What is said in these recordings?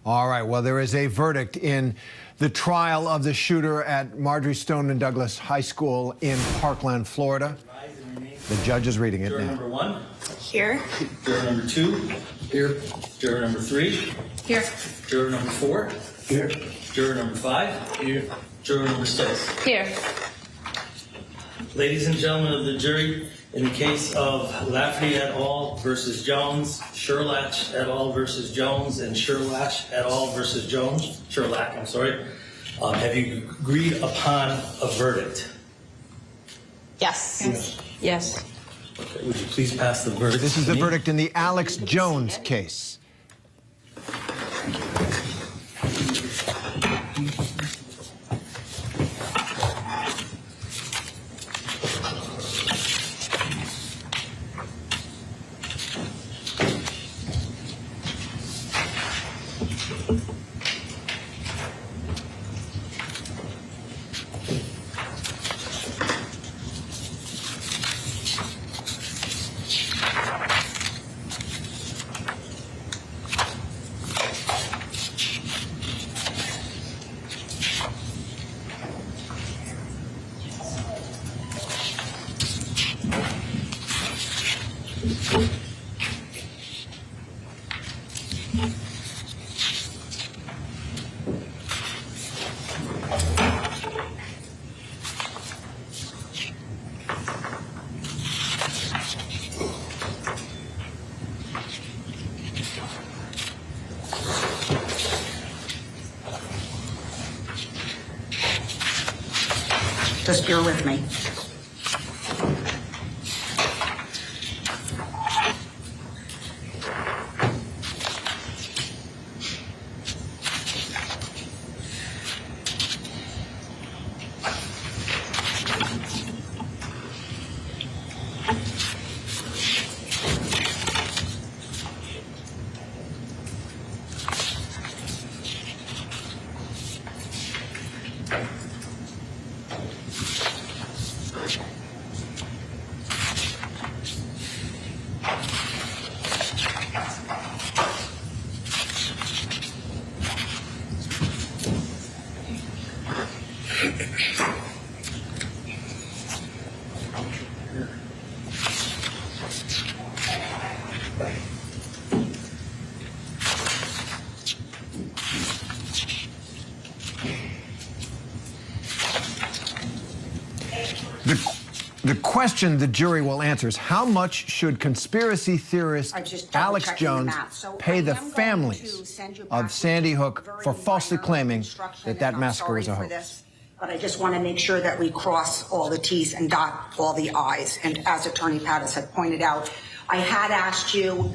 All right, well, there is a verdict in the trial of the shooter at Marjorie Stoneman Douglas High School in Parkland, Florida. The judge is reading it Juror now. number 1. Here. Juror number 2. Here. Juror number 3. Here. Juror number 4. Here. Juror number 5. Here. Juror number 6. Here. Ladies and gentlemen of the jury, in the case of Lafferty et al. Versus Jones, Sherlach et al. Versus Jones, and Sherlach et al. Versus Jones, Sherlach, I'm sorry, have you agreed upon a verdict? Yes. Yes. Yes. Okay, would you please pass the verdict? This is to the me? verdict in the Alex Jones case. Just bear with me. The question the jury will answer is how much should conspiracy theorist Alex Jones pay the families of Sandy Hook for falsely claiming that that massacre was a hoax? But I just want to make sure that we cross all the T's and dot all the I's. And as Attorney Pattis had pointed out, I had asked you,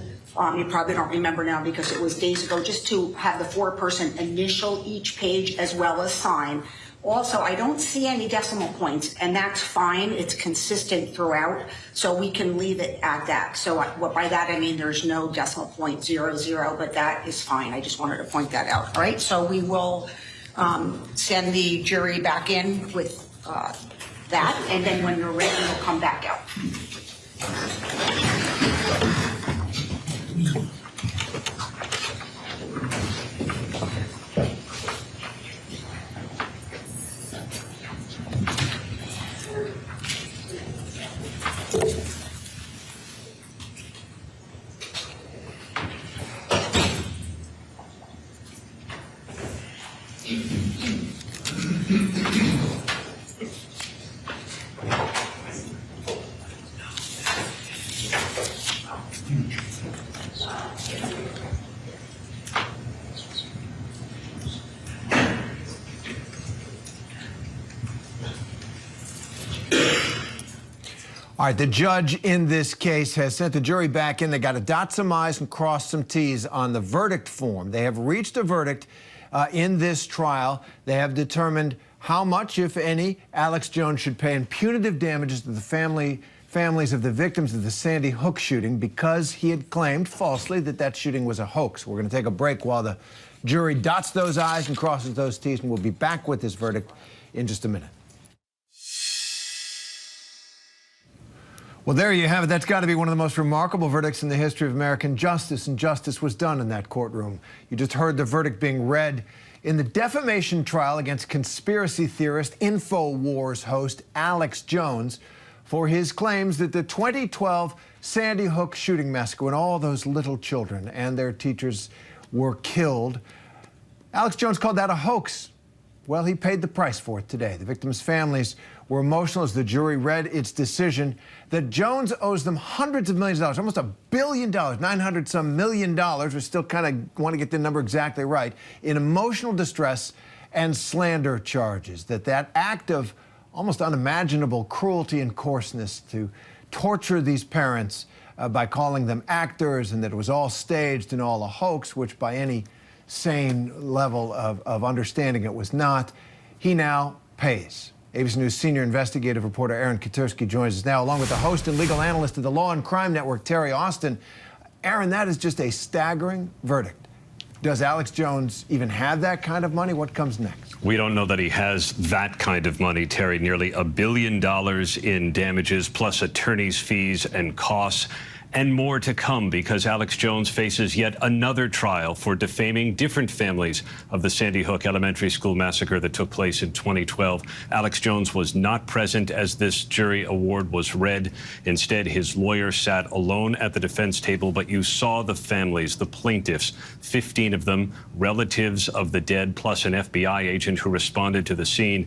you probably don't remember now because it was days ago, just to have the four-person initial each page as well as sign. Also, I don't see any decimal points, and that's fine. It's consistent throughout, so we can leave it at that. So by that, I mean there's no decimal point 00, but that is fine. I just wanted to point that out. All right, so we will send the jury back in with that, and then when you're ready, we'll come back out. All right, the judge in this case has sent the jury back in. They got to dot some I's and cross some T's on the verdict form. They have reached a verdict in this trial. They have determined how much, if any, Alex Jones should pay in punitive damages to the families of the victims of the Sandy Hook shooting because he had claimed falsely that that shooting was a hoax. We're going to take a break while the jury dots those I's and crosses those T's, and we'll be back with this verdict in just a minute. Well, there you have it. That's got to be one of the most remarkable verdicts in the history of American justice, and justice was done in that courtroom. You just heard the verdict being read in the defamation trial against conspiracy theorist, InfoWars host Alex Jones for his claims that the 2012 Sandy Hook shooting massacre, when all those little children and their teachers were killed, Alex Jones called that a hoax. Well, he paid the price for it today. The victims' families were emotional as the jury read its decision that Jones owes them hundreds of millions of dollars, almost $1 billion, 900 some million dollars. We still kind of want to get the number exactly right, in emotional distress and slander charges. That act of almost unimaginable cruelty and coarseness to torture these parents by calling them actors, and that it was all staged and all a hoax, which by any sane level of understanding it was not, he now pays. ABC News senior investigative reporter Aaron Katersky joins us now, along with the host and legal analyst of the Law and Crime Network, Terri Austin. Aaron, that is just a staggering verdict. Does Alex Jones even have that kind of money? What comes next? We don't know that he has that kind of money, Terry. Nearly $1 billion in damages, plus attorney's fees and costs, and more to come, because Alex Jones faces yet another trial for defaming different families of the Sandy Hook Elementary School massacre that took place in 2012. Alex Jones was not present as this jury award was read. Instead, his lawyer sat alone at the defense table, but you saw the families, the plaintiffs, 15 of them, relatives of the dead, plus an FBI agent who responded to the scene,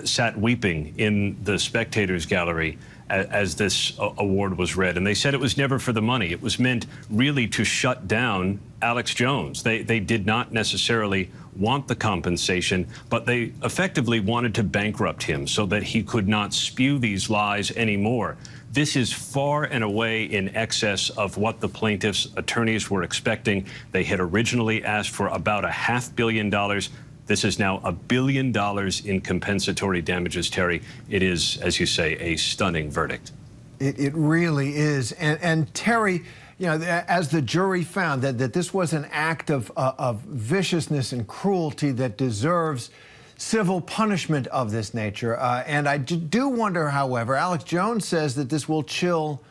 sat weeping in the spectators gallery as this award was read. And they said it was never for the money. It was meant really to shut down Alex Jones. They did not necessarily want the compensation, but they effectively wanted to bankrupt him so that he could not spew these lies anymore. This is far and away in excess of what the plaintiffs' attorneys were expecting. They had originally asked for about $500 million. This is now $1 billion in compensatory damages, Terry. It is, as you say, a stunning verdict. It really is. And Terry, you know, as the jury found, that this was an act of viciousness and cruelty that deserves civil punishment of this nature. And I do wonder, however, Alex Jones says that this will chill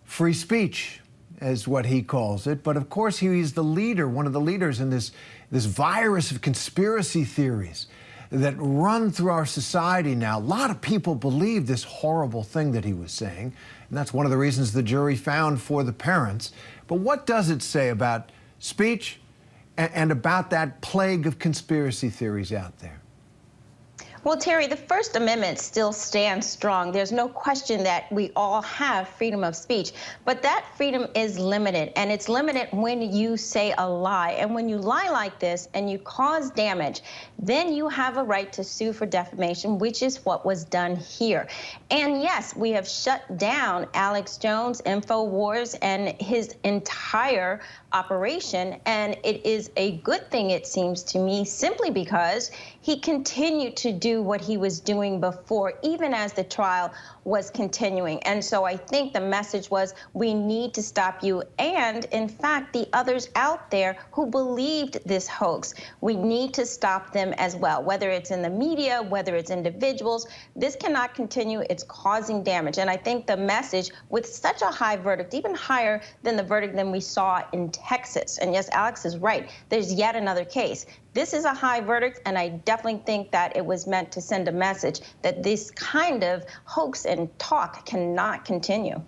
free speech, as what he calls it. But of course, he's the leader, one of the leaders in this virus of conspiracy theories that run through our society now. A lot of people believe this horrible thing that he was saying, and that's one of the reasons the jury found for the parents. But what does it say about speech and about that plague of conspiracy theories out there? Well, Terry, the First Amendment still stands strong. There's no question that we all have freedom of speech, but that freedom is limited, and it's limited when you say a lie. And when you lie like this and you cause damage, then you have a right to sue for defamation, which is what was done here. And yes, we have shut down Alex Jones, InfoWars, and his entire operation, and it is a good thing, it seems to me, simply because he continued to do what he was doing before, even as the trial was continuing. And so I think the message was, we need to stop you. And in fact, the others out there who believed this hoax, we need to stop them as well, whether it's in the media, whether it's individuals. This cannot continue. It's causing damage. And I think the message, with such a high verdict, even higher than the verdict than we saw in Texas, and yes, Alex is right, there's yet another case. This is a high verdict, and I definitely think that it was meant to send a message that this kind of hoax and talk cannot continue.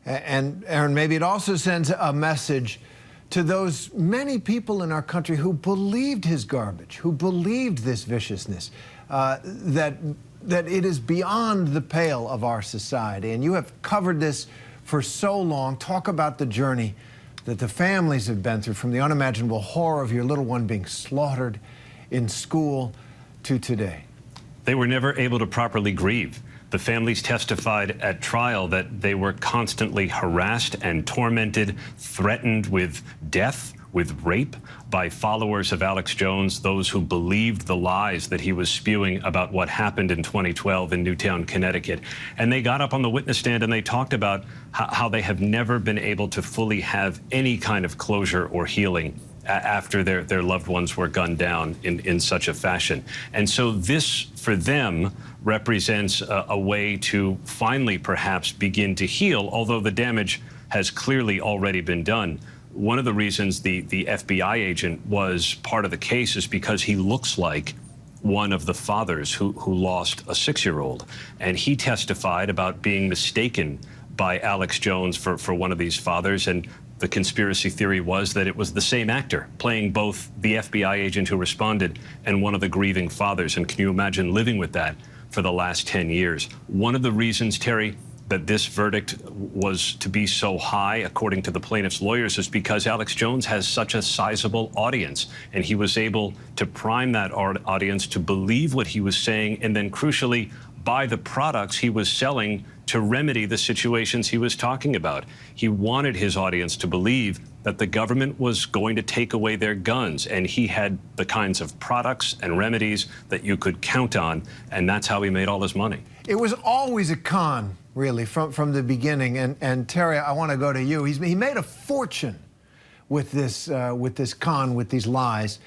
And Aaron, maybe it also sends a message to those many people in our country who believed his garbage, who believed this viciousness, that it is beyond the pale of our society. And you have covered this for so long. Talk about the journey that the families have been through, from the unimaginable horror of your little one being slaughtered in school to today. They were never able to properly grieve. The families testified at trial that they were constantly harassed and tormented, threatened with death, with rape by followers of Alex Jones, those who believed the lies that he was spewing about what happened in 2012 in Newtown, Connecticut. And they got up on the witness stand and they talked about how they have never been able to fully have any kind of closure or healing after their loved ones were gunned down in such a fashion. And so this, for them, represents a way to finally perhaps begin to heal, although the damage has clearly already been done. One of the reasons the FBI agent was part of the case is because he looks like one of the fathers who lost a 6-year-old. And he testified about being mistaken by Alex Jones for one of these fathers. And the conspiracy theory was that it was the same actor playing both the FBI agent who responded and one of the grieving fathers. And can you imagine living with that for the last 10 years? One of the reasons, Terry, that this verdict was to be so high, according to the plaintiff's lawyers, is because Alex Jones has such a sizable audience, and he was able to prime that audience to believe what he was saying, and then crucially buy the products he was selling to remedy the situations he was talking about. He wanted his audience to believe that the government was going to take away their guns, and he had the kinds of products and remedies that you could count on, and that's how he made all his money. It was always a con, really, from the beginning. And Terry, I want to go to you. He made a fortune with this con, with these lies.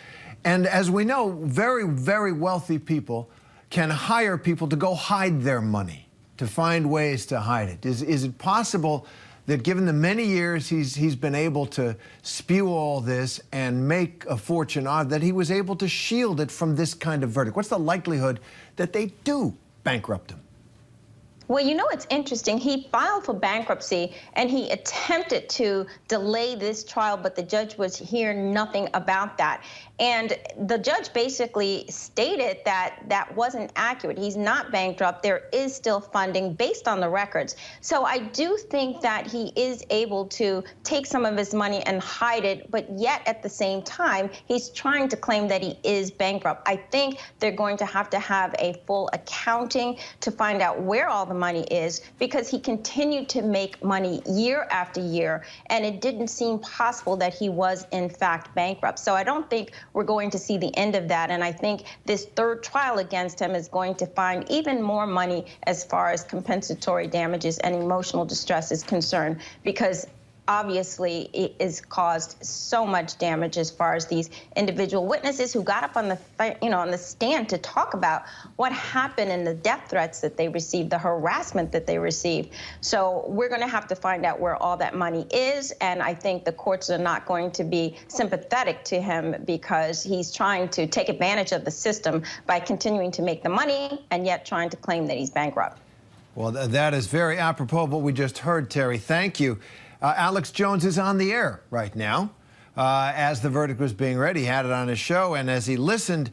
And as we know, very, very wealthy people can hire people to go hide their money, to find ways to hide it. Is it possible that given the many years he's been able to spew all this and make a fortune out of, that he was able to shield it from this kind of verdict? What's the likelihood that they do bankrupt him? Well, you know, it's interesting. He filed for bankruptcy and he attempted to delay this trial, but the judge was hearing nothing about that. And the judge basically stated that that wasn't accurate. He's not bankrupt. There is still funding based on the records. So I do think that he is able to take some of his money and hide it, but yet at the same time, he's trying to claim that he is bankrupt. I think they're going to have a full accounting to find out where all the money is, because he continued to make money year after year, and it didn't seem possible that he was in fact bankrupt. So I don't think we're going to see the end of that, and I think this third trial against him is going to find even more money as far as compensatory damages and emotional distress is concerned, because obviously it has caused so much damage as far as these individual witnesses who got up on the stand to talk about what happened and the death threats that they received, the harassment that they received. So we're going to have to find out where all that money is, and I think the courts are not going to be sympathetic to him because he's trying to take advantage of the system by continuing to make the money and yet trying to claim that he's bankrupt. Well, that is very apropos of what we just heard, Terry. Thank you. Alex Jones is on the air right now. As the verdict was being read, he had it on his show, and as he listened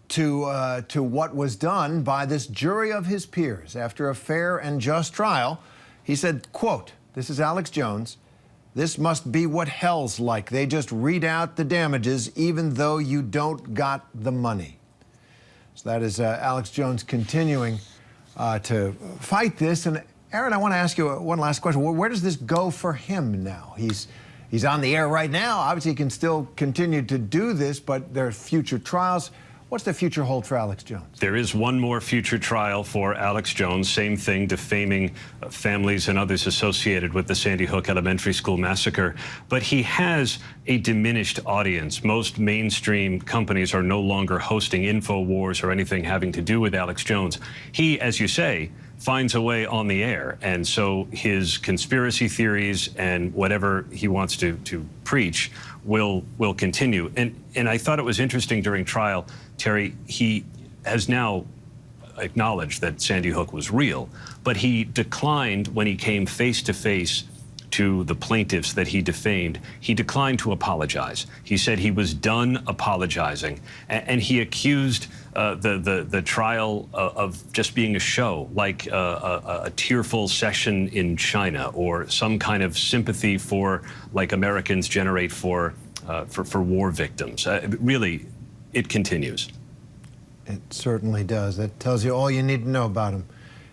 to what was done by this jury of his peers after a fair and just trial, he said, quote, this is Alex Jones, "This must be what hell's like. They just read out the damages even though you don't got the money." So that is Alex Jones continuing to fight this. And Aaron, I want to ask you one last question. Where does this go for him now? He's on the air right now. Obviously, he can still continue to do this, but there are future trials. What's the future hold for Alex Jones? There is one more future trial for Alex Jones. Same thing, defaming families and others associated with the Sandy Hook Elementary School massacre. But he has a diminished audience. Most mainstream companies are no longer hosting InfoWars or anything having to do with Alex Jones. He, as you say, finds a way on the air. And so his conspiracy theories and whatever he wants to preach will continue. And I thought it was interesting during trial, Terry, he has now acknowledged that Sandy Hook was real, but he declined when he came face to face to the plaintiffs that he defamed. He declined to apologize. He said he was done apologizing, and he accused the trial of just being a show, like a tearful session in China, or some kind of sympathy for, like Americans generate for war victims. Really, it continues. It certainly does. That tells you all you need to know about him.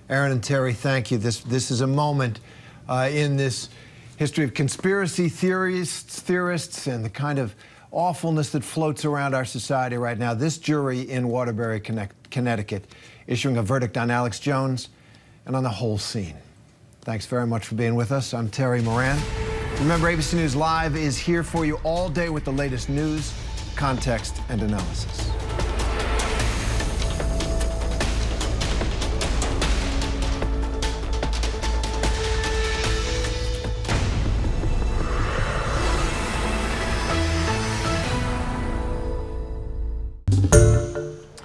Aaron and Terry, thank you. This is a moment in this history of conspiracy theorists and the kind of awfulness that floats around our society right now. This jury in Waterbury, Connecticut, issuing a verdict on Alex Jones and on the whole scene. Thanks very much for being with us. I'm Terry Moran. Remember, ABC News Live is here for you all day with the latest news, context, and analysis.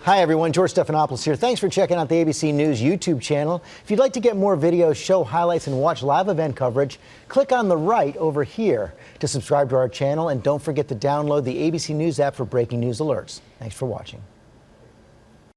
Hi everyone, George Stephanopoulos here. Thanks for checking out the ABC News YouTube channel. If you'd like to get more videos, show highlights, and watch live event coverage, click on the right over here to subscribe to our channel, and don't forget to download the ABC News app for breaking news alerts. Thanks for watching.